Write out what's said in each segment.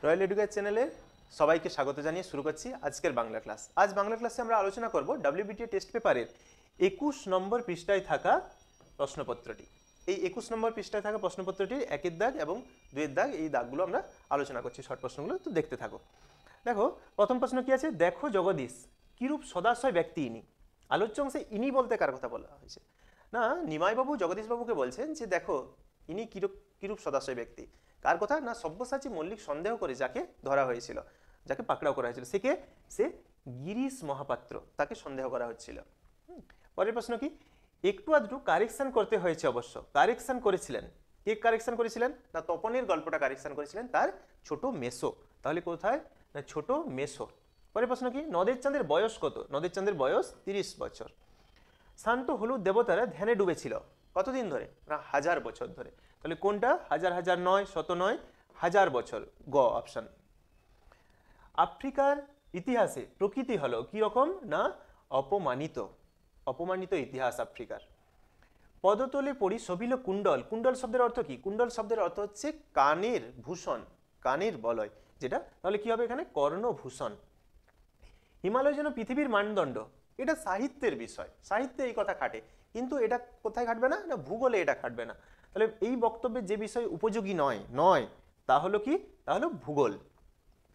Royal education চ্যানেলের সবাইকে স্বাগত জানিয়ে শুরু করছি আজকের বাংলা ক্লাস। আজ বাংলা ক্লাসে আমরা আলোচনা করব ডব্লিউবিটিএ টেস্ট পেপারের 21 নম্বর পৃষ্ঠায় থাকা প্রশ্নপত্রটি। এই 21 নম্বর পৃষ্ঠায় থাকা প্রশ্নপত্রটির 1 দাগ এবং 2 দাগ, এই দাগগুলো আমরা আলোচনা করছি, শর্ট প্রশ্নগুলো, তো দেখতে থাকো। দেখো প্রথম প্রশ্ন কি আছে, দেখো জগদীশ কিরূপ সদাশয় ব্যক্তি ইনি। আলোচ্য অংশে ইনি বলতে কার কথা বলা হয়েছে? না, নিমাইবাবু জগদীশবাবুকে বলছেন যে দেখো ইনি কিরূপ সদাশয় ব্যক্তি। কার কথা? না, সব্যসাচী মল্লিক সন্দেহ করে যাকে ধরা হয়েছিল, যাকে পাকড়াও করা হয়েছিল, সে গিরিশ মহাপাত্র, তাকে সন্দেহ করা হচ্ছিল। পরের প্রশ্ন কি, একটু আধটু কারেকশন করতে হয়েছে অবশ্য। কারেকশন করেছিলেন কে? কারেকশন করেছিলেন না, তপনের গল্পটা কারেকশন করেছিলেন তার ছোট মেসো। তাহলে কোথায়? না, ছোট মেসো। পরের প্রশ্ন কি, নদের চাঁদের বয়স কত? নদের চাঁদের বয়স 30 বছর। শান্ত হলুদ দেবতারা ধ্যানে ডুবেছিল কতদিন ধরে? না, 1000 বছর ধরে। তাহলে কোনটা? হাজার নয়, শত নয়, 1000 বছর, গ অপশন। আফ্রিকার ইতিহাসে প্রকৃতি হলো কি রকম? না, অপমানিত ইতিহাস আফ্রিকার। পদতলে পড়ি শোভিল কুণ্ডল। কুণ্ডল শব্দের অর্থ কি? কুণ্ডল শব্দের অর্থ হচ্ছে কানের ভূষণ, কানের বলয়, যেটা তাহলে কি হবে এখানে? কর্ণভূষণ। হিমালয় যেন পৃথিবীর মানদণ্ড, এটা সাহিত্যের বিষয়, সাহিত্যে এই কথা খাটে, কিন্তু এটা কোথায় খাটবে না? না, ভূগোলে এটা খাটবে না। তাহলে এই বক্তব্যে যে বিষয় উপযোগী নয় তা হলো কি? তা হলো ভূগোল।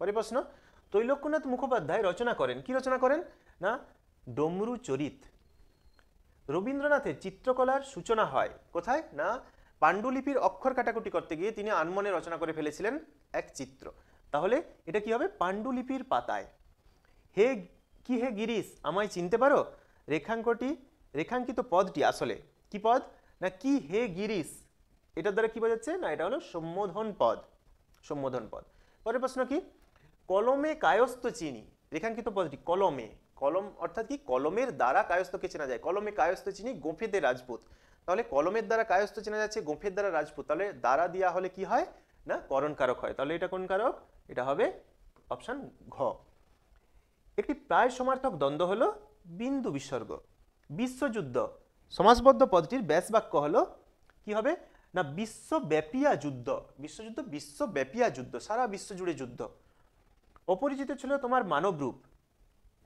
পরের প্রশ্ন, তৈলক্যনাথ মুখোপাধ্যায় রচনা করেন, কি রচনা করেন? না, ডমরু চরিত। রবীন্দ্রনাথের চিত্রকলার সূচনা হয় কোথায়? না, পাণ্ডুলিপির অক্ষর কাটাকুটি করতে গিয়ে তিনি আনমনে রচনা করে ফেলেছিলেন এক চিত্র। তাহলে এটা কি হবে? পাণ্ডুলিপির পাতায়। হে গিরিশ আমায় চিনতে পারো, রেখাঙ্কিত পদটি আসলে কি পদ? না, কি হে গিরিশ, এটার দ্বারা কি বোঝাচ্ছে? না, এটা হলো সম্বোধন পদ। পরের প্রশ্ন কি, কলমে কায়স্থ চিনি। রেখাঙ্কিত পদটি কলম অর্থাৎ কি? কলমের দ্বারা কায়স্থকে চেনা যায়। কলমে কায়স্থ চিনি গোঁফেতে রাজপুত। তাহলে কলমের দ্বারা কায়স্থ চেনা যাচ্ছে, গোঁফের দ্বারা রাজপুত, তাহলে দ্বারা দিয়া হলে কি হয়? না, করণ কারক হয়। তাহলে এটা কোন কারক? এটা হবে অপশন ঘ। একটি প্রায় সমার্থক দ্বন্দ্ব হলো বিন্দু বিসর্গ। বিশ্বযুদ্ধ সমাসবদ্ধ পদটির ব্যাস বাক্য হলো কি হবে? না, বিশ্বব্যাপিয়া যুদ্ধ। বিশ্বব্যাপিয়া যুদ্ধ, সারা বিশ্ব জুড়ে যুদ্ধ। অপরিচিত ছিল তোমার মানবরূপ,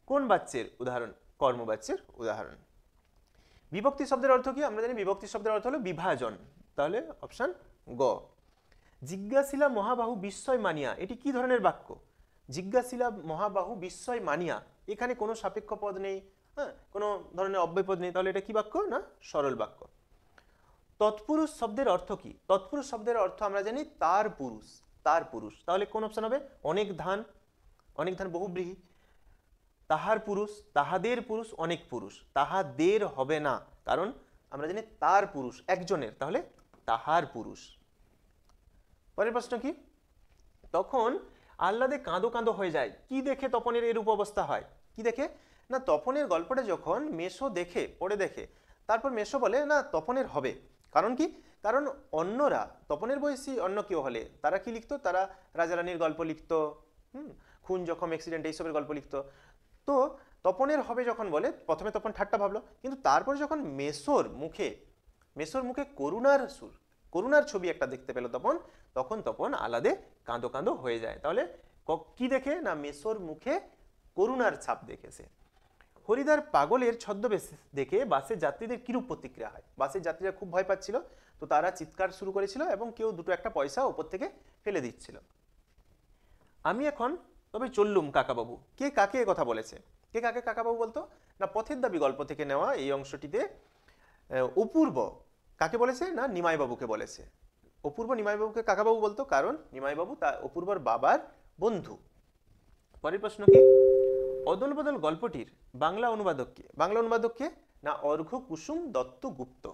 কোন বাচ্যের উদাহরণ? কর্মবাচ্যের উদাহরণ। বিভক্তি শব্দের অর্থ কি? আমরা জানি বিভক্তি শব্দের অর্থ হলো বিভাজন, তাহলে অপশন গ। জিজ্ঞাসিলা মহাবাহু বিস্ময় মানিয়া, এটি কি ধরনের বাক্য? জিজ্ঞাসিলা মহাবাহু বিস্ময় মানিয়া, এখানে কোনো সাপেক্ষ পদ নেই, হ্যাঁ, কোনো ধরনের অব্যয় পদ নেই, তাহলে এটা কি বাক্য? না, সরল বাক্য। তৎপুরুষ শব্দের অর্থ কি? তৎপুরুষ শব্দের অর্থ আমরা জানি তার পুরুষ, তাহলে কোন অপশন হবে? অনেক ধান বহুব্রীহি। তাহার পুরুষ, তাহাদের পুরুষ, অনেক পুরুষ, তাহাদের হবে না, কারণ আমরা জানি তার পুরুষ একজনের, তাহলে তাহার পুরুষ। পরের প্রশ্ন কি, তখন আহ্লাদে কাঁদো কাঁদো হয়ে যায়, কি দেখে তপনের এরূপ অবস্থা হয়? কি দেখে? না, তপনের গল্পটা যখন মেসো পড়ে দেখে, তারপর মেসো বলে না তপনের হবে। কারণ কি? কারণ অন্যরা, তপনের বয়সী অন্য কেউ হলে তারা কি লিখতো? তারা রাজারানীর গল্প লিখতো, খুন জখম অ্যাক্সিডেন্ট এইসবের গল্প লিখতো। তো তপনের হবে যখন বলে, প্রথমে তপন ঠাট্টা ভাবলো, কিন্তু তারপর যখন মেসোর মুখে করুণার ছবি একটা দেখতে পেল তখন তপন আহ্লাদে কাঁদো কাঁদো হয়ে যায়। তাহলে কি দেখে? না, মেসোর মুখে করুণার ছাপ দেখেছে। হরিদার পাগলের ছদ্মবেশ দেখে বাসের যাত্রীদের কিরূপ প্রতিক্রিয়া হয়? বাসের যাত্রীরা খুব ভয় পাচ্ছিল, তো তারা চিৎকার শুরু করেছিল এবং কেউ দুটো একটা পয়সা ওপর থেকে ফেলে দিচ্ছিল। আমি এখন তবে চললুম কাকাবাবু, কে কাকে কথা বলেছে? কে কাকে কাকাবাবু বলতো? না, পথের দাবি গল্প থেকে নেওয়া এই অংশটিতে অপূর্ব কাকে বলেছে? না, নিমাইবাবুকে বলেছে। অপূর্ব নিমাইবাবুকে কাকাবাবু বলতো, কারণ নিমাইবাবু তা অপূর্বর বাবার বন্ধু। পরের প্রশ্ন কি, অদল বদল গল্পটির বাংলা অনুবাদক কে? না, অর্ঘ্য কুসুম দত্ত গুপ্ত।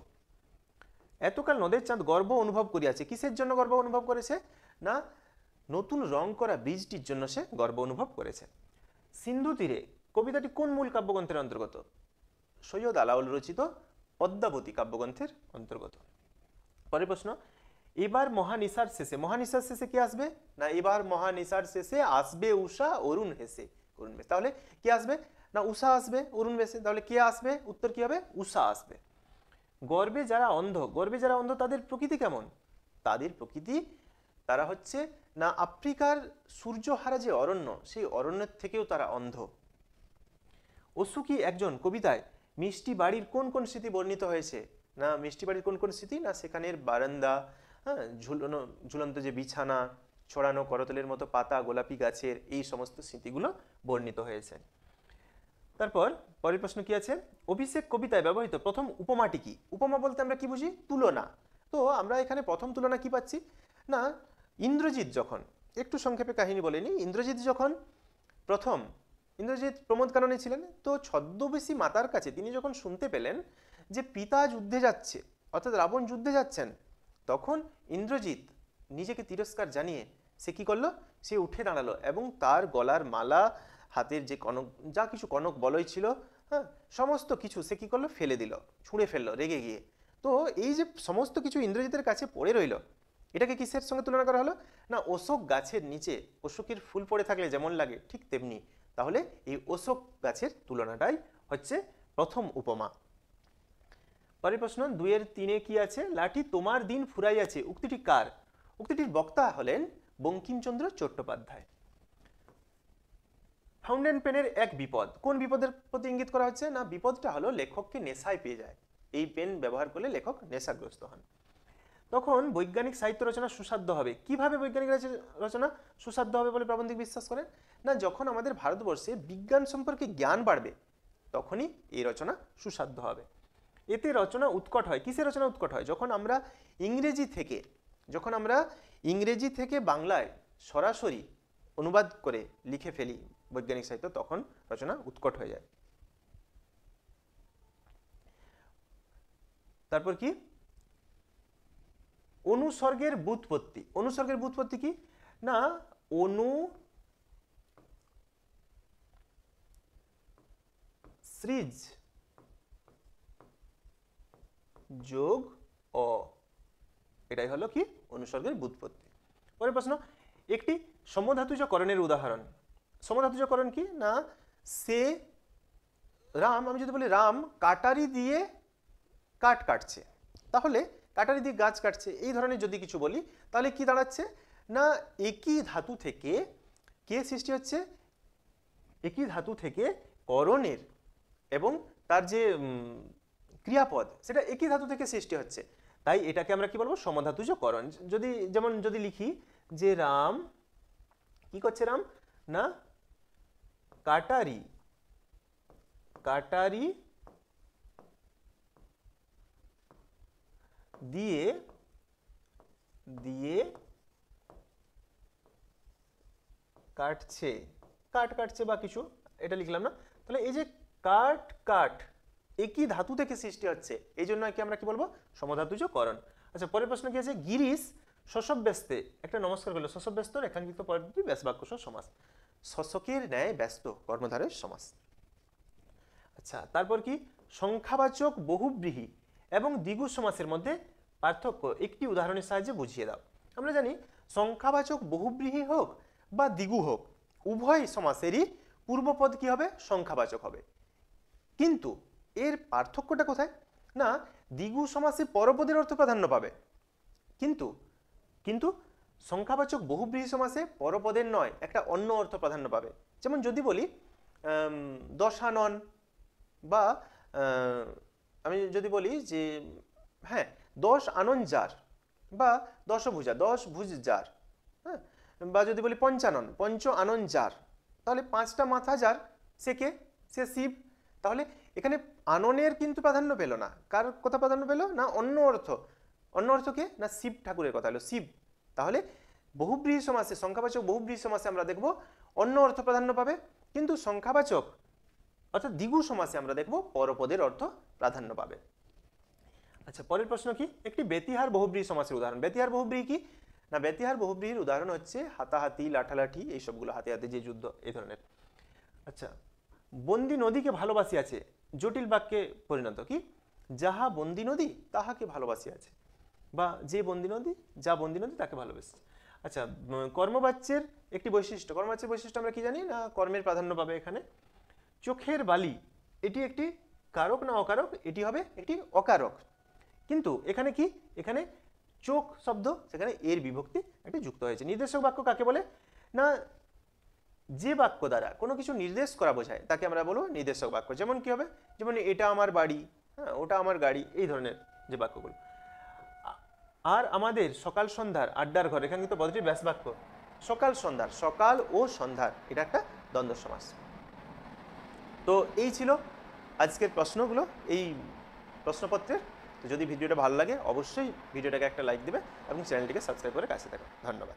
এতকাল নদের চাঁদ গর্ব অনুভব করিয়াছে, কিসের জন্য গর্ব অনুভব করেছে? না, নতুন রং করা ব্রিজটির জন্য সে গর্ব অনুভব করেছে। সিন্ধু তীরে কবিতাটি কোন মূল কাব্যগ্রন্থের অন্তর্গত? সৈয়দ আলাউল রচিত পদ্মাবতী কাব্যগ্রন্থের অন্তর্গত। পরের প্রশ্ন, এবার মহানিশার শেষে কে আসবে? না, এবার মহানিশার শেষে আসবে উষা অরুণ হেসে। তাহলে কে আসবে? না, উষা আসবে অরুণ বেশে। তাহলে কে আসবে? উত্তর কি হবে? উষা আসবে। গর্বে যারা অন্ধ তাদের প্রকৃতি কেমন? তাদের প্রকৃতি তারা হচ্ছে না আফ্রিকার সূর্যহারা যে অরণ্য, সেই অরণ্যের থেকেও তারা অন্ধ। অসুখী একজন কবিতায় মিষ্টি বাড়ির কোন কোন স্মৃতি বর্ণিত হয়েছে? না মিষ্টি বাড়ির কোন কোন স্মৃতি? না সেখানের বারান্দা, হ্যাঁ, ঝুলন্ত যে বিছানা, ছড়ানো করতলের মতো পাতা, গোলাপি গাছের, এই সমস্ত স্মৃতিগুলো বর্ণিত হয়েছে। তারপর পরের প্রশ্ন কি আছে? অভিষেক কবিতায় ব্যবহৃত প্রথম উপমাটি কি? উপমা বলতে আমরা কি বুঝি? তুলনা। তো আমরা এখানে প্রথম তুলনা কি পাচ্ছি? না ইন্দ্রজিৎ যখন, একটু সংক্ষেপে কাহিনী বলে নিই, ইন্দ্রজিৎ যখন প্রথম, ইন্দ্রজিৎ প্রমোদ কাননে ছিলেন, তো ছদ্মবেশী মাতার কাছে তিনি যখন শুনতে পেলেন যে পিতা যুদ্ধে যাচ্ছে, অর্থাৎ রাবণ যুদ্ধে যাচ্ছেন, তখন ইন্দ্রজিৎ নিজেকে তিরস্কার জানিয়ে সে কি করলো? সে উঠে দাঁড়ালো এবং তার গলার মালা, হাতের যে কনক, যা কিছু কনক বলয় ছিল, হ্যাঁ, সমস্ত কিছু সে কি করলো? ফেলে দিল, ছুঁড়ে ফেললো রেগে গিয়ে। তো এই যে সমস্ত কিছু ইন্দ্রজিতের কাছে পড়ে রইল, এটাকে কিসের সঙ্গে তুলনা করা হলো? না অশোক গাছের নিচে অশোকের ফুল পড়ে থাকলে যেমন লাগে ঠিক তেমনি। তাহলে এই অশোক গাছের তুলনাটাই হচ্ছে প্রথম উপমা। পরের প্রশ্ন 2-3 কি আছে? লাঠি তোমার দিন ফুরাইয়াছে উক্তিটি কার? উক্তিটির বক্তা হলেন বঙ্কিমচন্দ্র চট্টোপাধ্যায়। ফাউন্টেন পেনের এক বিপদ, কোন বিপদের প্রতি ইঙ্গিত করা হচ্ছে? না বিপদটা হলো লেখককে নেশায় পেয়ে যায়, এই পেন ব্যবহার করলে লেখক নেশাগ্রস্ত হন। তখন বৈজ্ঞানিক সাহিত্য রচনা সুসাধ্য হবে। কিভাবে বৈজ্ঞানিক রচনা সুসাধ্য হবে বলে প্রাবন্ধিক বিশ্বাস করেন? না যখন আমাদের ভারতবর্ষে বিজ্ঞান সম্পর্কে জ্ঞান বাড়বে, তখনই এই রচনা সুসাধ্য হবে। এতে রচনা উৎকট হয়। কিসে রচনা উৎকট হয়? যখন আমরা ইংরেজি থেকে বাংলায় সরাসরি অনুবাদ করে লিখে ফেলি বৈজ্ঞানিক সাহিত্য, তখন রচনা উৎকট হয়ে যায়। তারপর কি? অনুসর্গের ব্যুৎপত্তি। অনুসর্গের ব্যুৎপত্তি কি? না অনু সৃজ যোগ অ, এটাই হলো কি? অনুসর্গের ব্যুৎপত্তি। পরের প্রশ্ন, একটি সমধাতুজকরণের উদাহরণ। সমধাতুজকরণ কি? না সে রাম, আমি যদি বলি রাম কাটারি দিয়ে কাঠ কাটছে, তাহলে কাটারি দিয়ে গাছ কাটছে, এই ধরনের যদি কিছু বলি, তাহলে কি দাঁড়াচ্ছে? না একই ধাতু থেকে কে সৃষ্টি হচ্ছে? একই ধাতু থেকে করণের এবং তার যে ক্রিয়াপদ, সেটা একই ধাতু থেকে সৃষ্টি হচ্ছে, তাই এটাকে আমরা কি বলবো? সমধাতুজকরণ। যদি লিখি যে রাম কি করছে? রাম না কাটারি দিয়ে কাটছে, কাটছে বা কিছু, এটা লিখলাম না। তাহলে এই যে কাট একই ধাতু থেকে সৃষ্টি হচ্ছে, এই জন্য আমরা কি বলবো? সমধাতুজকরণ। আচ্ছা পরের প্রশ্ন কি আছে? গিরিশ শশব্যস্তে একটা নমস্কার করলো, শশব্যস্ত রেখাঙ্কিত পদটি ব্যাস বাক্য সমাস, শশকের ন্যায় ব্যস্ত কর্মধারয় সমাস। আচ্ছা তারপর কি? সংখ্যাবাচক বহুব্রীহি এবং দ্বিগু সমাসের মধ্যে পার্থক্য একটি উদাহরণের সাহায্যে বুঝিয়ে দাও। আমরা জানি সংখ্যাবাচক বহুব্রীহি হোক বা দ্বিগু হোক, উভয় সমাসেরই পূর্বপদ কি হবে? সংখ্যাবাচক হবে। কিন্তু এর পার্থক্যটা কোথায়? না দ্বিগু সমাসে পরপদের অর্থ প্রাধান্য পাবে, কিন্তু সংখ্যাবাচক বহুব্রীহি সমাসে পরপদের নয়, একটা অন্য অর্থ প্রাধান্য পাবে। যেমন যদি বলি দশানন, বা আমি যদি বলি যে হ্যাঁ 10 আনন যার, বা দশভুজা 10 ভুজ যার, হ্যাঁ, বা যদি বলি পঞ্চানন, পঞ্চ আনন যার, তাহলে 5টা মাথা যার, সে কে? সে শিব। তাহলে এখানে আননের কিন্তু প্রাধান্য পেল না, কার কথা প্রাধান্য পেল? না অন্য অর্থ। অন্য অর্থ কে? না শিব ঠাকুরের কথা হলো, শিব। তাহলে বহুব্রীহি সমাসে, সংখ্যাবাচক বহুব্রীহি সমাসে আমরা দেখব অন্য অর্থ প্রাধান্য পাবে, কিন্তু সংখ্যাবাচক অর্থাৎ দ্বিগু সমাসে আমরা দেখব পরপদের অর্থ প্রাধান্য পাবে। আচ্ছা পরের প্রশ্ন কি? একটি ব্যতিহার বহুব্রীহি সমাসের উদাহরণ। ব্যতিহার বহুব্রীহি কি? না ব্যতিহার বহুব্রীহির উদাহরণ হচ্ছে হাতাহাতি, লাঠালাঠি, এই সবগুলো, হাতে হাতে যে যুদ্ধ, এই ধরনের। আচ্ছা বন্দী নদীকে ভালোবাসি আছে জটিল বাক্যে পরিণত কি? যাহা বন্দী নদী তাহাকে ভালোবাসি আছে, বা যে বন্দী নদী, যা বন্দী নদী তাকে ভালোবাসি। আচ্ছা কর্মবাচ্যের একটি বৈশিষ্ট্য। কর্মবাচ্যের বৈশিষ্ট্য আমরা কি জানি? না কর্মের প্রাধান্য পাবে এখানে। চোখের বালি, এটি একটি কারক না অকারক? এটি হবে একটি অকারক। কিন্তু এখানে কি? এখানে চোখ শব্দ, সেখানে এর বিভক্তি একটি যুক্ত হয়েছে। নির্দেশক বাক্য কাকে বলে না, যে বাক্য দ্বারা কোনো কিছু নির্দেশ করা বোঝায় তাকে আমরা বলবো নির্দেশক বাক্য। যেমন কি হবে, যেমন এটা আমার বাড়ি, হ্যাঁ ওটা আমার গাড়ি, এই ধরনের যে বাক্যগুলো। আর আমাদের সকাল সন্ধ্যার আড্ডার ঘর, এখানে কিন্তু পদটি ব্যাস বাক্য। সকাল সন্ধ্যার, সকাল ও সন্ধ্যার, এটা একটা দ্বন্দ্ব সমাস। তো এই ছিল আজকের প্রশ্নগুলো এই প্রশ্নপত্রের। তো যদি ভিডিওটা ভালো লাগে অবশ্যই ভিডিওটাকে একটা লাইক দেবে এবং চ্যানেলটিকে সাবস্ক্রাইব করে কাছে থাকো। ধন্যবাদ।